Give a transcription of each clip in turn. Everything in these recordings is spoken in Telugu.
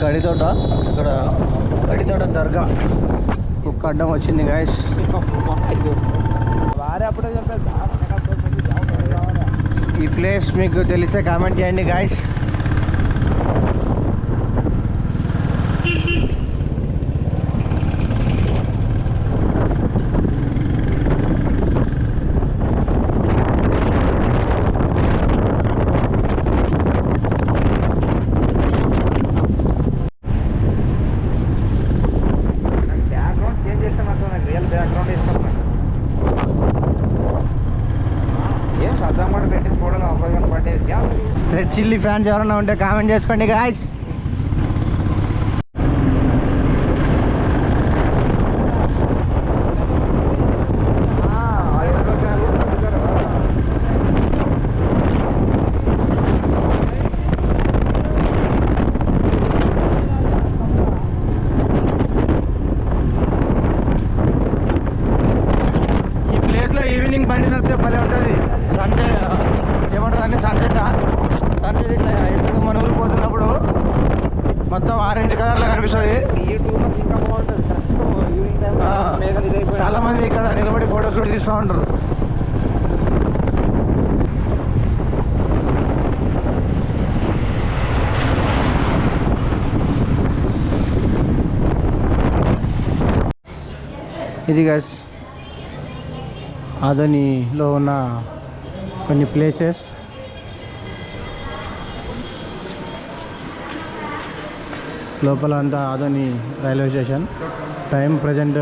కడితోట, ఇక్కడ కడితోట దర్గా కుక్క అడ్డం వచ్చింది గాయస్. ఈ ప్లేస్ మీకు తెలిస్తే కామెంట్ చేయండి గాయస్. రెడ్ చిల్లీ ఫ్యాన్స్ ఎవరైనా ఉంటే కామెంట్ చేసుకోండి గాయస్. ఈ ప్లేస్లో ఈవినింగ్ బండి నడితే భలే ఉంటుంది. సన్సెట్ ఏమంటుంది అంటే సన్సెట్ ఇట్లా ఎదురుగా మన ఊరికి పోతున్నప్పుడు మొత్తం ఆరెంజ్ కలర్లో కనిపిస్తుంది. చాలా మంది ఇక్కడ నిలబడి ఫొటోస్ కూడా తీస్తూ ఉంటారు. ఇది గైస్ ఆదోనిలో ఉన్న కొన్ని ప్లేసెస్. లోపల అంతా Adoni railway station. Time present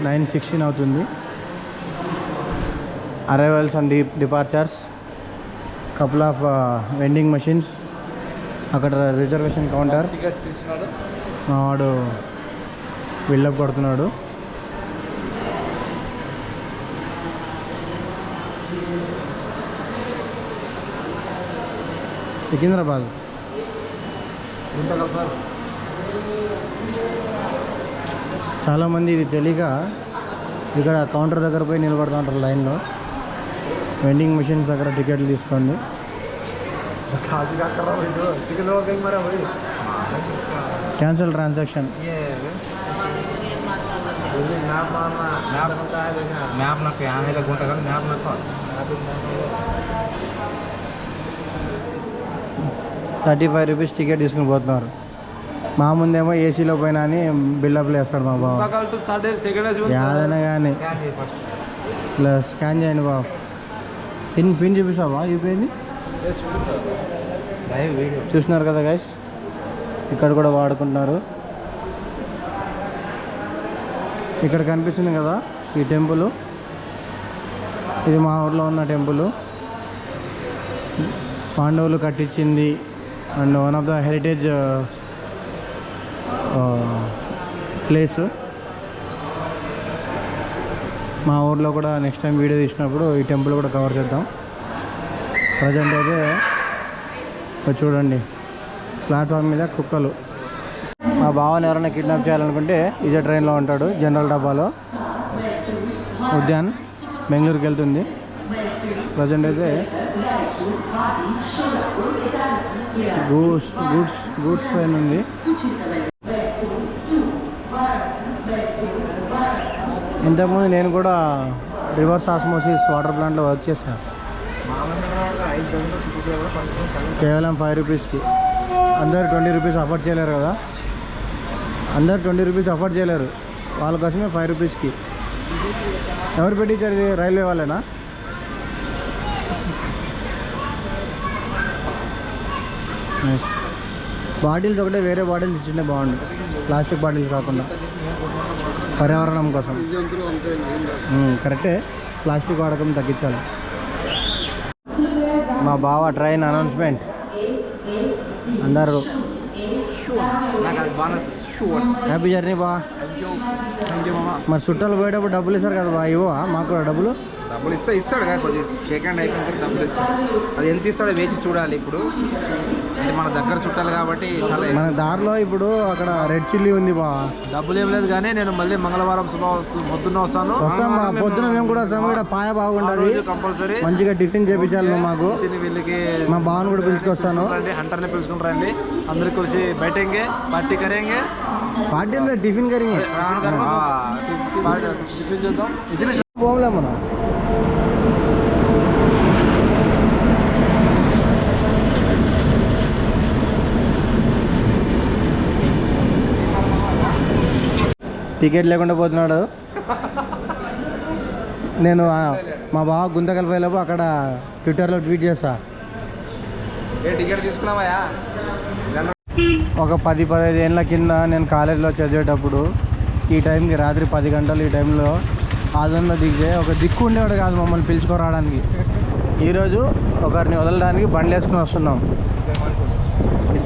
9:16 అవుతుంది. Arrivals and departures, couple of vending machines, అక్కడ రిజర్వేషన్ కౌంటర్. వాడు బిల్డప్ కొడుతున్నాడు. సికింద్రాబాద్ చాలామంది ఇది తెలియక ఇక్కడ కౌంటర్ దగ్గర పోయి నిలబడుతుంటారు లైన్లో. వెండింగ్ మిషన్స్ దగ్గర టికెట్లు తీసుకోండి. Cancel transaction. ₹35 టికెట్ తీసుకుని పోతున్నారు. మా ముందేమో ఏసీలో పోయినా అని బిల్డప్లు వేస్తాడు మా బాబు. ఏదైనా కానీ ఇలా స్కాన్ చేయండి బాబు. పిన్ చూపిస్తావా? యూపీఐని చూస్తున్నారు కదా గైస్, ఇక్కడ కూడా వాడుకుంటున్నారు. ఇక్కడ కనిపిస్తుంది కదా ఈ టెంపుల్, ఇది మా ఊర్లో ఉన్న టెంపుల్. పాండవులు కట్టించింది and one of the heritage place. మా ఊర్లో కూడా నెక్స్ట్ టైం వీడియో తీసినప్పుడు ఈ టెంపుల్ కూడా కవర్ చేద్దాం. ప్రజెంట్ అయితే చూడండి ప్లాట్ఫామ్ మీద కుక్కలు. మా బావని ఎవరైనా కిడ్నాప్ చేయాలనుకుంటే ఇదే ట్రైన్లో ఉంటాడు, జనరల్ డబ్బాలో. ఉద్యాన్ బెంగళూరుకి వెళ్తుంది. ప్రజెంట్ అయితే గూడ్స్ ట్రైన్ ఉంది. ఇంతకుముందు నేను కూడా రివర్స్ ఆస్మోసిస్ వాటర్ ప్లాంట్లో వర్క్ చేశాను. కేవలం ₹5కి. అందరు ₹20 అఫోర్డ్ చేయలేరు కదా, అందరు ₹20 అఫోర్డ్ చేయలేరు. వాళ్ళ కోసమే ₹5కి. ఎవరు పెట్టించారు? రైల్వే వాళ్ళేనా? బాటిల్స్ ఒకటే వేరే బాటిల్స్ ఇచ్చిండే బాగుండు, ప్లాస్టిక్ బాటిల్స్ కాకుండా, పర్యావరణం కోసం. కరెక్టే, ప్లాస్టిక్ వాడకం తగ్గించాలి. మా బావ ట్రైన్ అనౌన్స్మెంట్ అందరూ షూర్. హ్యాపీ జర్నీ బా. థ్యాంక్ యూ మామ. మరి చుట్టాలు పోయేటప్పుడు డబ్బులు ఇస్తారు కదా బా, ఇవ్వవా మాకు కూడా డబ్బులు? డబ్బులు ఇస్తాడు కదా, కొంచెం షేక్ హ్యాండ్ అయిపోయిన తర్వాత డబ్బులు ఇస్తాడు. అది ఎంత ఇస్తాడో వేచి చూడాలి. ఇప్పుడు అంటే మన దగ్గర చుట్టాలి కాబట్టి చాలా. మన దారిలో ఇప్పుడు అక్కడ రెడ్ చిల్లీ ఉంది బా. డబ్బులు ఏం లేదు కానీ నేను మళ్ళీ మంగళవారం పొద్దున్న వస్తాను. వస్తాం బా, పొద్దున మేము కూడా వస్తాము. ఇక్కడ పాయ బాగుంటుంది కంపల్సరీ. మంచిగా టిఫిన్ చేపించాలి నువ్వు మాకు. వీళ్ళకి మా బావను కూడా పిలుచుకొస్తాను. హంటర్ని పిలుచుకుని రండి, అందరు కలిసి బయటెంగే పార్టీ కరేంగే. పార్టీ అంటే టిఫిన్ కరింగే టిఫిన్ చేద్దాం. ఇది పోలే మనం. టికెట్ లేకుండా పోతున్నాడు. నేను మా బావ గుంతకల్ పోయేటప్పుడు అక్కడ ట్విట్టర్లో ట్వీట్ చేస్తా. టికెట్ తీసుకున్నావా? ఒక 10-15 ఏళ్ళ కింద నేను కాలేజీలో చదివేటప్పుడు ఈ టైంకి రాత్రి 10 గంటలు ఈ టైంలో ఆదంలో దిగితే ఒక దిక్కు ఉండేవాడు కాదు మమ్మల్ని పిలుచుకోరావడానికి. ఈరోజు ఒకరిని వదలడానికి బండ్లు వేసుకుని వస్తున్నాం,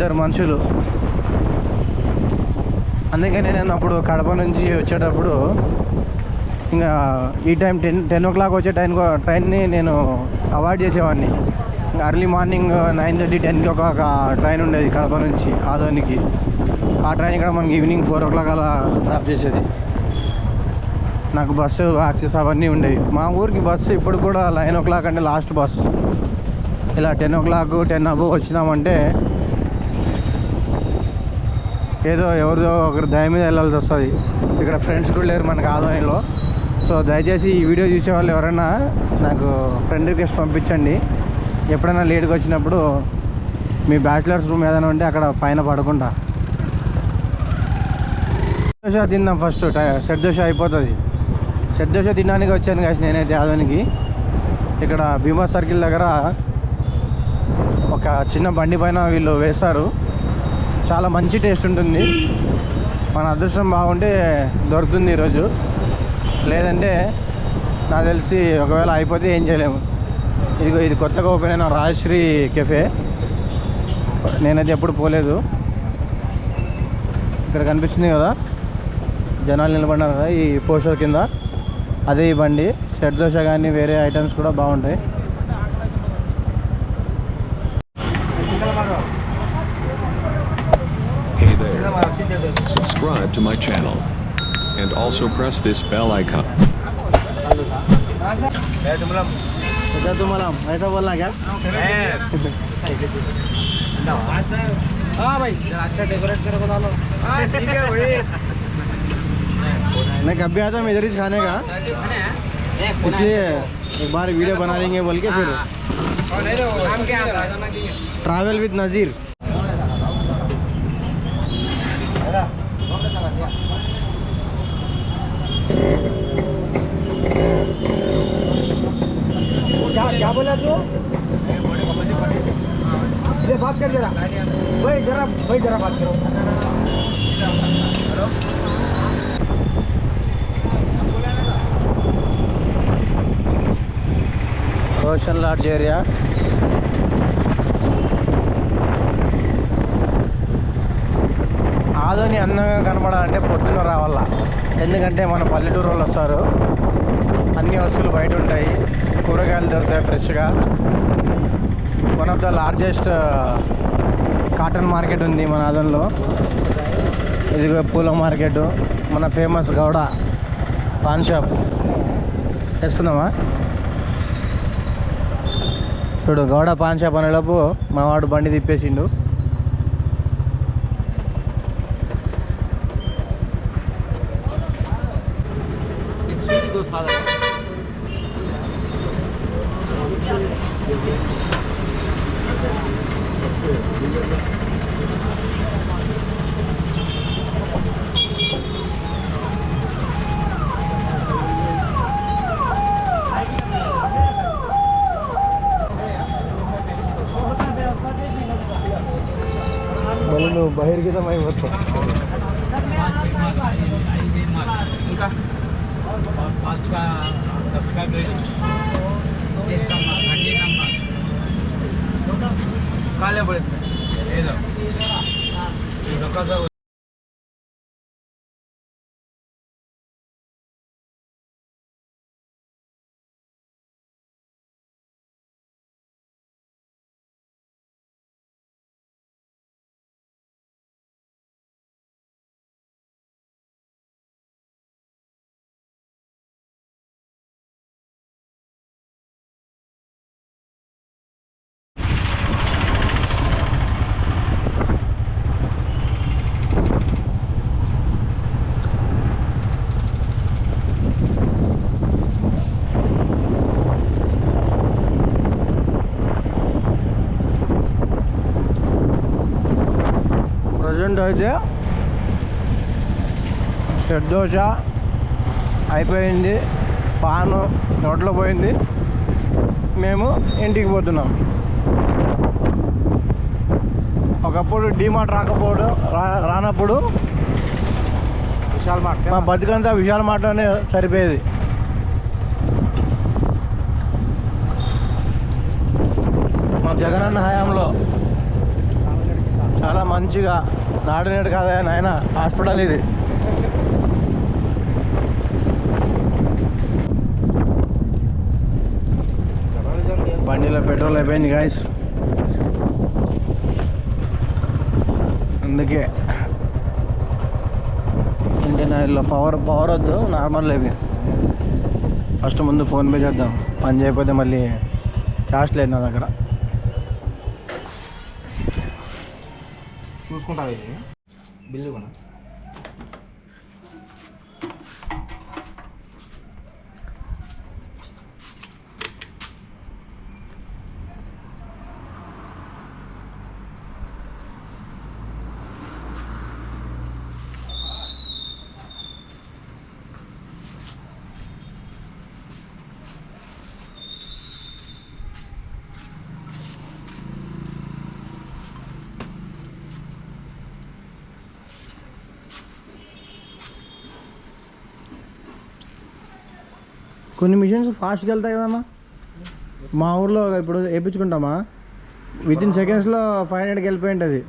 2 మనుషులు. అందుకని నేను అప్పుడు కడప నుంచి వచ్చేటప్పుడు ఇంకా ఈ టైం 10 o'clock వచ్చే ట్రైన్ని నేను అవాయిడ్ చేసేవాడిని. అర్లీ మార్నింగ్ 9:30, 10కి ఒక ట్రైన్ ఉండేది కడప నుంచి ఆదోనికి. ఆ ట్రైన్ ఇక్కడ మనకి ఈవినింగ్ 4 o'clock అలా డ్రాప్ చేసేది. నాకు బస్సు యాక్సెస్ అవన్నీ ఉండేవి. మా ఊరికి బస్సు ఇప్పుడు కూడా 9 o'clock అంటే లాస్ట్ బస్. ఇలా 10 o'clock 10 above వచ్చినామంటే ఏదో ఎవరిదో ఒకరి దయ మీద వెళ్ళాల్సి వస్తుంది. ఇక్కడ ఫ్రెండ్స్ కూడా లేరు మనకు ఆదోనిలో. సో దయచేసి ఈ వీడియో చూసే వాళ్ళు ఎవరైనా నాకు ఫ్రెండ్ రిక్వెస్ట్ పంపించండి. ఎప్పుడైనా లేట్గా వచ్చినప్పుడు మీ బ్యాచిలర్స్ రూమ్ ఏదైనా ఉంటే అక్కడ పైన పడకుండా. దోశ తిందాం ఫస్ట్, సెట్ దోశ అయిపోతుంది. సెట్ దోశ తినడానికి వచ్చాను కాసి నేనైతే ఆదోనికి. ఇక్కడ భీమా సర్కిల్ దగ్గర ఒక చిన్న బండి పైన వీళ్ళు వేస్తారు. చాలా మంచి టేస్ట్ ఉంటుంది. మన అదృష్టం బాగుంటే దొరుకుతుంది ఈరోజు, లేదంటే నాకు తెలిసి ఒకవేళ అయిపోతే ఏం చేయలేము. ఇది కొత్తగా ఓపెన్ అయిన రాజశ్రీ కెఫే. నేనైతే ఎప్పుడు పోలేదు. ఇక్కడ కనిపిస్తుంది కదా జనాలు నిలబడినారు కదా ఈ పోస్టర్ కింద, అదే ఈ బండి. సెట్ దోశ కానీ వేరే ఐటమ్స్ కూడా బాగుంటాయి. Hey there. Subscribe to my channel. And also press this bell icon. ऐसा बोलना क्या? हाँ भाई अच्छा डेकोरेट करो बता लो. ठीक है भाई. मैं कभी आता हूँ इधर ही खाने का, इसलिए एक बार वीडियो बना देंगे बोल के. फिर नाम क्या आता है? ट्रैवल विद नज़ीर. क्या बोला तू? बात कर जरा भाई, जरा बात करो. Ocean LADS area. ఆదోని అందంగా కనబడాలంటే పొద్దున్న రావాలా. ఎందుకంటే మన పల్లెటూరు వాళ్ళు వస్తారు, అన్ని వస్తువులు బయట ఉంటాయి, కూరగాయలు దొరుకుతాయి ఫ్రెష్గా. One of the largest cotton market ఉంది మన ఆదోనిలో. ఇదిగో పూల మార్కెట్, మన ఫేమస్ గౌడ పాన్ షాప్. వేసుకుందామా? చూడు గౌడ పాన్ షాప్ అనేలోపు మా వాడు బండి తిప్పేసిండు. మళ్ళీ నువ్వు బహిర్గతం అయిపోతావు. ఇంకా కాలే పడుతుంది ఏదో ప్రజెంట్ అయితే షెడ్ దోశ అయిపోయింది, పాను నోట్లో పోయింది, మేము ఇంటికి పోతున్నాం. ఒకప్పుడు డీమార్ట్ రానప్పుడు విశాల్ మార్ట్ మా బతుకంతా విశాల్ మార్ట్లోనే సరిపోయేది. మా జగనన్న హయాంలో చాలా మంచిగా నాడునేడు కాదా నాయన హాస్పిటల్ ఇది. బండిలో పెట్రోల్ అయిపోయింది గాయస్, అందుకే ఇండియన్ ఆయిల్లో పవర్ వద్దు, నార్మల్ లేవి. ఫస్ట్ ముందు ఫోన్పే చేద్దాం, పని చేయకపోతే మళ్ళీ క్యాష్ లేదు నా దగ్గర. చూసుకుంటావు ఇది బిల్లు కూడా. కొన్ని మిషన్స్ ఫాస్ట్గా వెళ్తాయి కదమ్మా. మా ఊర్లో ఇప్పుడు వేయించుకుంటామా, వితిన్ సెకండ్స్లో 500కి వెళ్ళిపోయి ఉంటుంది.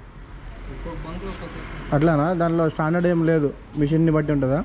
అట్లానా? దాంట్లో స్టాండర్డ్ ఏం లేదు, మిషన్ని బట్టి ఉంటుందా?